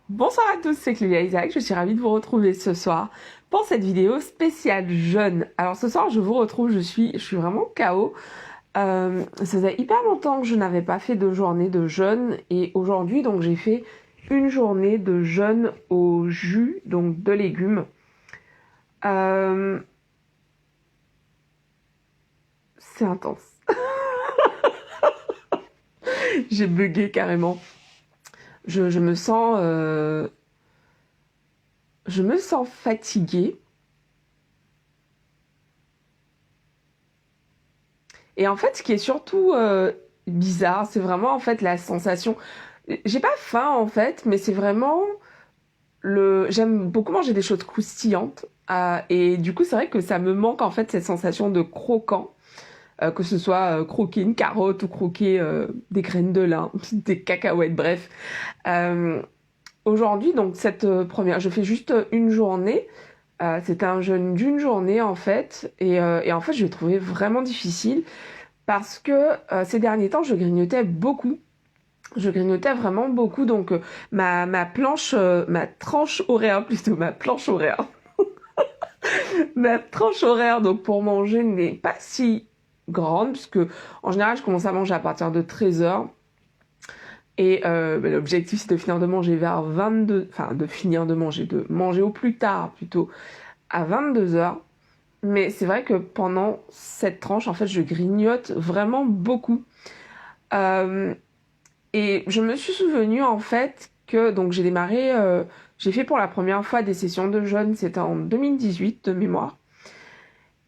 Bonsoir à tous, c'est Clélia Isaac, je suis ravie de vous retrouver ce soir pour cette vidéo spéciale jeûne. Alors ce soir je vous retrouve, je suis vraiment KO. Ça faisait hyper longtemps que je n'avais pas fait de journée de jeûne et aujourd'hui donc j'ai fait une journée de jeûne au jus, donc de légumes. Euh, c'est intense. J'ai bugué carrément. Je je me sens fatiguée. Et en fait, ce qui est surtout bizarre, c'est vraiment en fait la sensation. J'ai pas faim en fait, mais c'est vraiment le. J'aime beaucoup manger des choses croustillantes. Et du coup, c'est vrai que ça me manque en fait cette sensation de croquant, que ce soit croquer une carotte ou croquer des graines de lin, des cacahuètes, bref. Euh, Aujourd'hui, donc cette première, je fais juste une journée. C'était un jeûne d'une journée en fait, et en fait, je l'ai trouvé vraiment difficile parce que ces derniers temps, je grignotais beaucoup. Je grignotais vraiment beaucoup, donc ma planche, ma tranche horaire plutôt, ma planche horaire, ma tranche horaire donc pour manger n'est pas si grande, puisque en général je commence à manger à partir de 13h, et l'objectif c'est de finir de manger vers 22, enfin de finir de manger au plus tard plutôt à 22h. Mais c'est vrai que pendant cette tranche, en fait, je grignote vraiment beaucoup. Euh, Et je me suis souvenu en fait que donc j'ai fait pour la première fois des sessions de jeûne, c'était en 2018 de mémoire.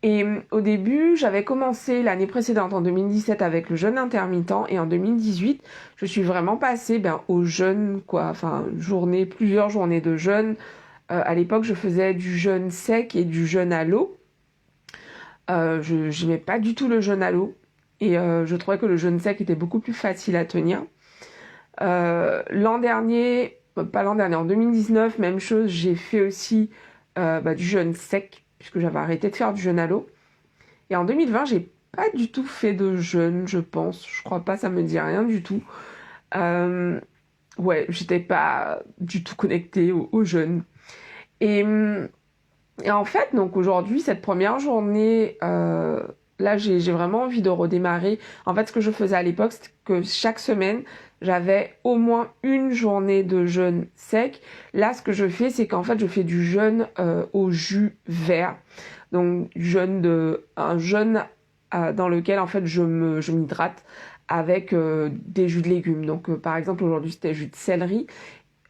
Et au début, j'avais commencé l'année précédente en 2017 avec le jeûne intermittent et en 2018, je suis vraiment passée au jeûne quoi, enfin plusieurs journées de jeûne. À l'époque, je faisais du jeûne sec et du jeûne à l'eau. Je n'aimais pas du tout le jeûne à l'eau et je trouvais que le jeûne sec était beaucoup plus facile à tenir. L'an dernier, pas l'an dernier, en 2019, même chose, j'ai fait aussi du jeûne sec, puisque j'avais arrêté de faire du jeûne à l'eau. Et en 2020, j'ai pas du tout fait de jeûne, je pense. Je crois pas, ça me dit rien du tout. Euh, ouais, j'étais pas du tout connectée au jeûne. Et, et en fait, donc aujourd'hui, cette première journée, là, j'ai vraiment envie de redémarrer. En fait, ce que je faisais à l'époque, c'est que chaque semaine, j'avais au moins une journée de jeûne sec. Là, ce que je fais, c'est qu'en fait, je fais du jeûne au jus vert. Donc, un jeûne dans lequel, en fait, je m'hydrate avec des jus de légumes. Donc, par exemple, aujourd'hui, c'était jus de céleri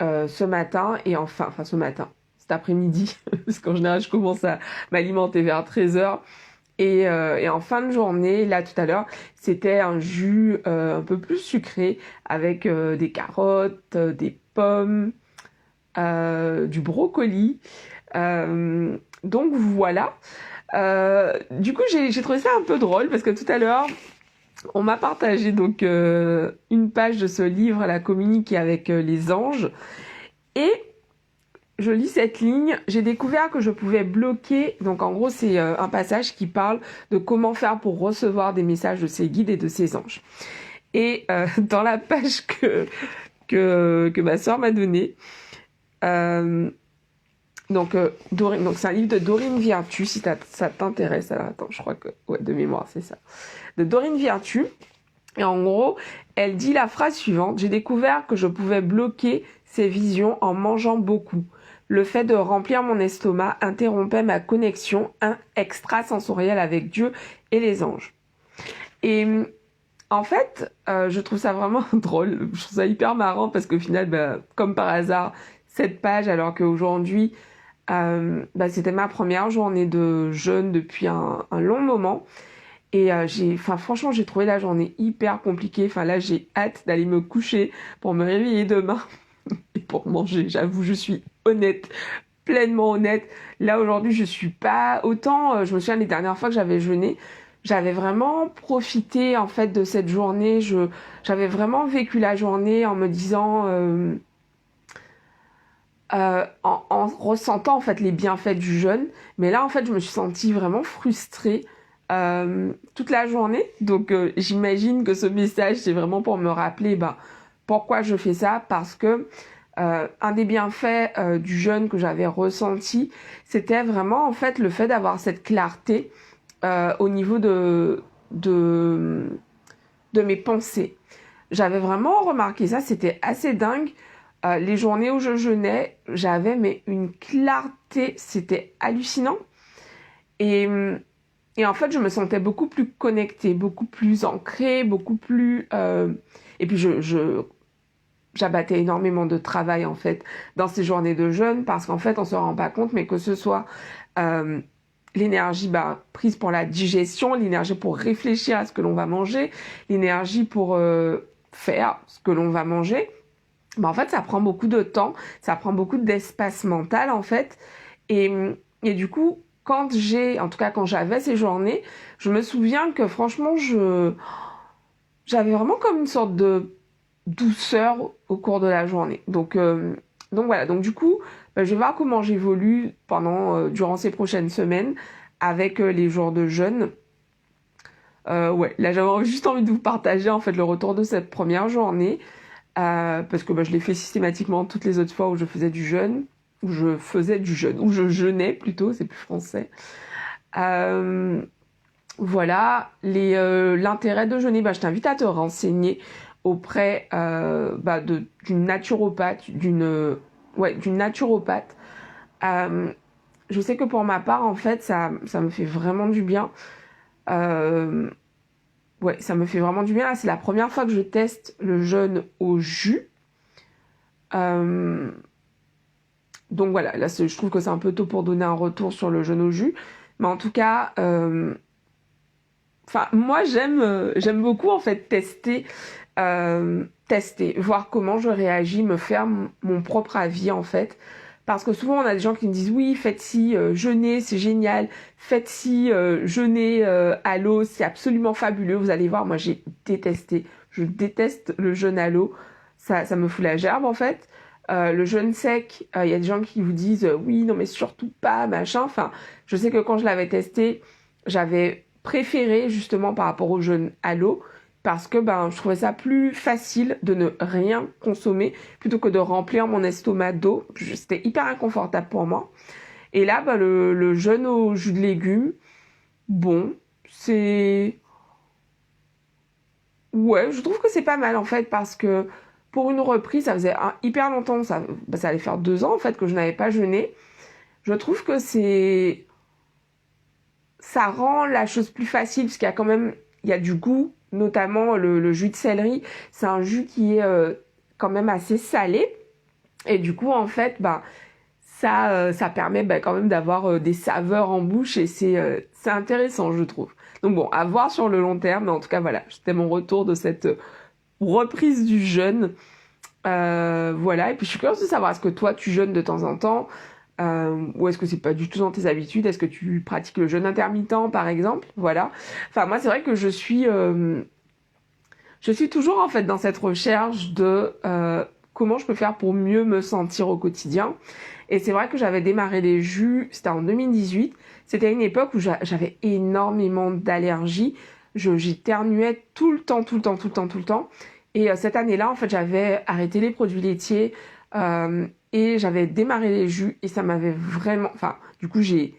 ce matin et enfin ce matin, cet après-midi, parce qu'en général, je commence à m'alimenter vers 13h. Et en fin de journée, là tout à l'heure, c'était un jus un peu plus sucré avec des carottes, des pommes, du brocoli. Donc voilà. Du coup, j'ai trouvé ça un peu drôle parce que tout à l'heure, on m'a partagé donc une page de ce livre, La communique avec les anges. Et je lis cette ligne, j'ai découvert que je pouvais bloquer, donc en gros c'est un passage qui parle de comment faire pour recevoir des messages de ses guides et de ses anges. Et dans la page que ma soeur m'a donnée, euh, donc c'est un livre de Dorine Virtue, si ça t'intéresse. Alors attends, je crois que, ouais, de mémoire, c'est ça. De Dorine Virtue. Et en gros, elle dit la phrase suivante: j'ai découvert que je pouvais bloquer ces visions en mangeant beaucoup. Le fait de remplir mon estomac interrompait ma connexion extrasensorielle avec Dieu et les anges. Et en fait, je trouve ça vraiment drôle. Je trouve ça hyper marrant parce qu'au final, comme par hasard, cette page, alors qu'aujourd'hui, c'était ma première journée de jeûne depuis un long moment. Et franchement, j'ai trouvé la journée hyper compliquée. Enfin, là, j'ai hâte d'aller me coucher pour me réveiller demain et pour manger. J'avoue, je suis honnête, pleinement honnête. Là, aujourd'hui, je suis pas autant. Je me souviens les dernières fois que j'avais jeûné, j'avais vraiment profité en fait de cette journée. J'avais vraiment vécu la journée en me disant, en ressentant en fait les bienfaits du jeûne. Mais là, en fait, je me suis sentie vraiment frustrée toute la journée. Donc j'imagine que ce message, c'est vraiment pour me rappeler pourquoi je fais ça. Parce que un des bienfaits du jeûne que j'avais ressenti, c'était vraiment en fait le fait d'avoir cette clarté au niveau de mes pensées. J'avais vraiment remarqué ça, c'était assez dingue. Les journées où je jeûnais, j'avais mais une clarté, c'était hallucinant. Et, et en fait, je me sentais beaucoup plus connectée, beaucoup plus ancrée, beaucoup plus... Et puis, j'abattais énormément de travail, en fait, dans ces journées de jeûne, parce qu'en fait, on se rend pas compte, mais que ce soit l'énergie prise pour la digestion, l'énergie pour réfléchir à ce que l'on va manger, l'énergie pour faire ce que l'on va manger, en fait, ça prend beaucoup de temps, ça prend beaucoup d'espace mental, en fait. Et, et du coup, en tout cas, quand j'avais ces journées, je me souviens que franchement, j'avais vraiment comme une sorte de douceur au cours de la journée. Donc voilà. Donc du coup, je vais voir comment j'évolue durant ces prochaines semaines avec les jours de jeûne. Ouais, là j'avais juste envie de vous partager en fait le retour de cette première journée parce que je l'ai fait systématiquement toutes les autres fois où je faisais du jeûne, où je jeûnais plutôt, c'est plus français. Voilà, l'intérêt de jeûner, je t'invite à te renseigner auprès d'une naturopathe, d'une naturopathe. Je sais que pour ma part, en fait, ça me fait vraiment du bien. Ouais, ça me fait vraiment du bien. Là, c'est la première fois que je teste le jeûne au jus. Donc voilà, là, je trouve que c'est un peu tôt pour donner un retour sur le jeûne au jus. Mais en tout cas, moi, j'aime beaucoup, en fait, tester, voir comment je réagis, me faire mon propre avis, en fait. Parce que souvent, on a des gens qui me disent, oui, faites ci, jeûner, c'est génial. Faites ci, jeûner à l'eau, c'est absolument fabuleux. Vous allez voir, moi, j'ai détesté. Je déteste le jeûne à l'eau. Ça me fout la gerbe, en fait. Le jeûne sec, il y a des gens qui vous disent, oui, non, mais surtout pas, machin. Enfin, je sais que quand je l'avais testé, j'avais préféré, justement, par rapport au jeûne à l'eau, parce que je trouvais ça plus facile de ne rien consommer plutôt que de remplir mon estomac d'eau. C'était hyper inconfortable pour moi. Et là, le jeûne au jus de légumes, bon, c'est... Ouais, je trouve que c'est pas mal en fait parce que pour une reprise, ça faisait hyper longtemps, ça allait faire 2 ans en fait que je n'avais pas jeûné. Je trouve que ça rend la chose plus facile parce il y a du goût, notamment le jus de céleri. C'est un jus qui est quand même assez salé. Et du coup, en fait, ça permet quand même d'avoir des saveurs en bouche et c'est intéressant, je trouve. Donc bon, à voir sur le long terme, mais en tout cas, voilà, c'était mon retour de cette reprise du jeûne. Voilà, et puis je suis curieuse de savoir, est-ce que toi, tu jeûnes de temps en temps ou est-ce que c'est pas du tout dans tes habitudes? Est-ce que tu pratiques le jeûne intermittent, par exemple? Voilà. Enfin, moi, c'est vrai que je suis toujours, en fait, dans cette recherche de comment je peux faire pour mieux me sentir au quotidien. Et c'est vrai que j'avais démarré les jus, c'était en 2018. C'était une époque où j'avais énormément d'allergies. J'éternuais tout le temps, tout le temps, tout le temps, tout le temps. Et cette année-là, en fait, j'avais arrêté les produits laitiers et j'avais démarré les jus et ça m'avait vraiment... Enfin, du coup, j'ai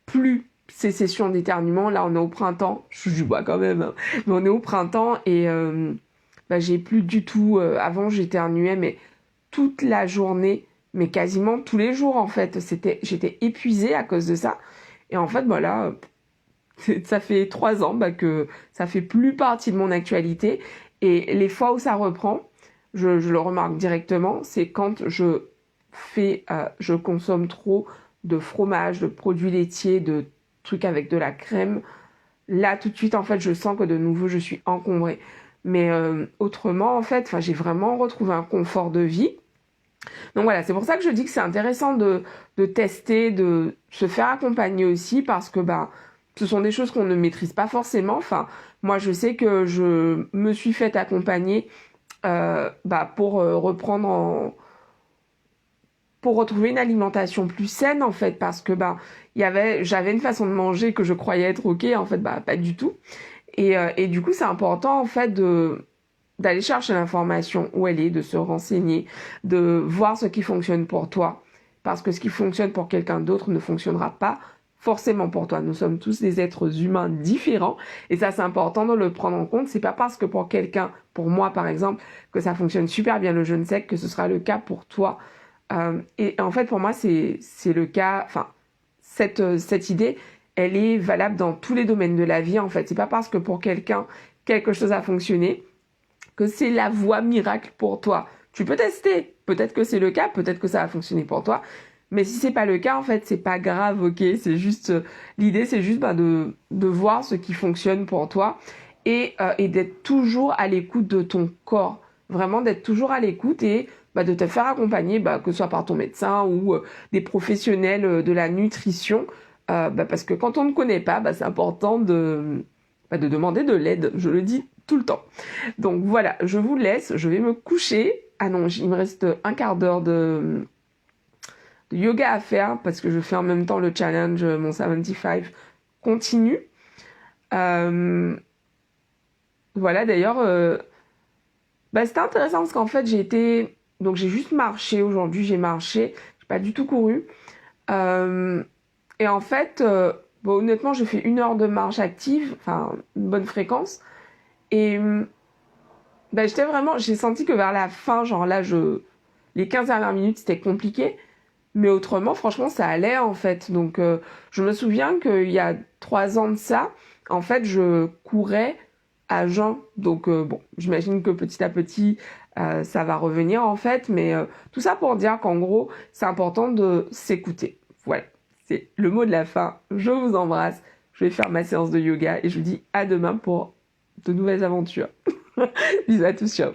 plus ces sessions d'éternuement. Là, on est au printemps. Je suis du bois quand même, hein. Mais on est au printemps et j'ai plus du tout... avant, j'éternuais, mais toute la journée, mais quasiment tous les jours, en fait. J'étais épuisée à cause de ça. Et en fait, là, ça fait 3 ans que ça fait plus partie de mon actualité. Et les fois où ça reprend, je le remarque directement, c'est quand je consomme trop de fromage, de produits laitiers, de trucs avec de la crème. Là, tout de suite, en fait, je sens que de nouveau, je suis encombrée. Mais autrement, en fait, j'ai vraiment retrouvé un confort de vie. Donc voilà, c'est pour ça que je dis que c'est intéressant de tester, de se faire accompagner aussi, parce que ce sont des choses qu'on ne maîtrise pas forcément. Enfin, moi, je sais que je me suis fait accompagner pour retrouver une alimentation plus saine, en fait, parce que j'avais une façon de manger que je croyais être ok, en fait, pas du tout. Et du coup, c'est important, en fait, d'aller chercher l'information où elle est, de se renseigner, de voir ce qui fonctionne pour toi. Parce que ce qui fonctionne pour quelqu'un d'autre ne fonctionnera pas forcément pour toi. Nous sommes tous des êtres humains différents et ça c'est important de le prendre en compte. C'est pas parce que pour quelqu'un, pour moi par exemple, que ça fonctionne super bien le jeûne sec que ce sera le cas pour toi. Et en fait pour moi c'est le cas, enfin cette idée elle est valable dans tous les domaines de la vie en fait. C'est pas parce que pour quelqu'un quelque chose a fonctionné que c'est la voie miracle pour toi. Tu peux tester, peut-être que c'est le cas, peut-être que ça va fonctionner pour toi, mais si c'est pas le cas, en fait, c'est pas grave, ok. C'est juste l'idée, c'est juste de voir ce qui fonctionne pour toi et d'être toujours à l'écoute de ton corps, vraiment d'être toujours à l'écoute et de te faire accompagner, que ce soit par ton médecin ou des professionnels de la nutrition, parce que quand on ne connaît pas, c'est important de demander de l'aide. Je le dis tout le temps. Donc voilà, je vous laisse, je vais me coucher. Ah non, il me reste un quart d'heure de yoga à faire parce que je fais en même temps le challenge, mon 75 continue. Voilà, d'ailleurs, c'était intéressant parce qu'en fait, donc j'ai juste marché aujourd'hui, j'ai marché, j'ai pas du tout couru. Et en fait, honnêtement, je fais 1 heure de marche active, enfin, une bonne fréquence. Et j'ai senti que vers la fin, genre là, les 15 dernières minutes, c'était compliqué. Mais autrement, franchement, ça allait en fait. Donc, je me souviens qu'il y a 3 ans de ça, en fait, je courais à jeun. Donc, j'imagine que petit à petit, ça va revenir en fait. Mais tout ça pour dire qu'en gros, c'est important de s'écouter. Voilà, c'est le mot de la fin. Je vous embrasse. Je vais faire ma séance de yoga et je vous dis à demain pour de nouvelles aventures. Bisous à tous, ciao.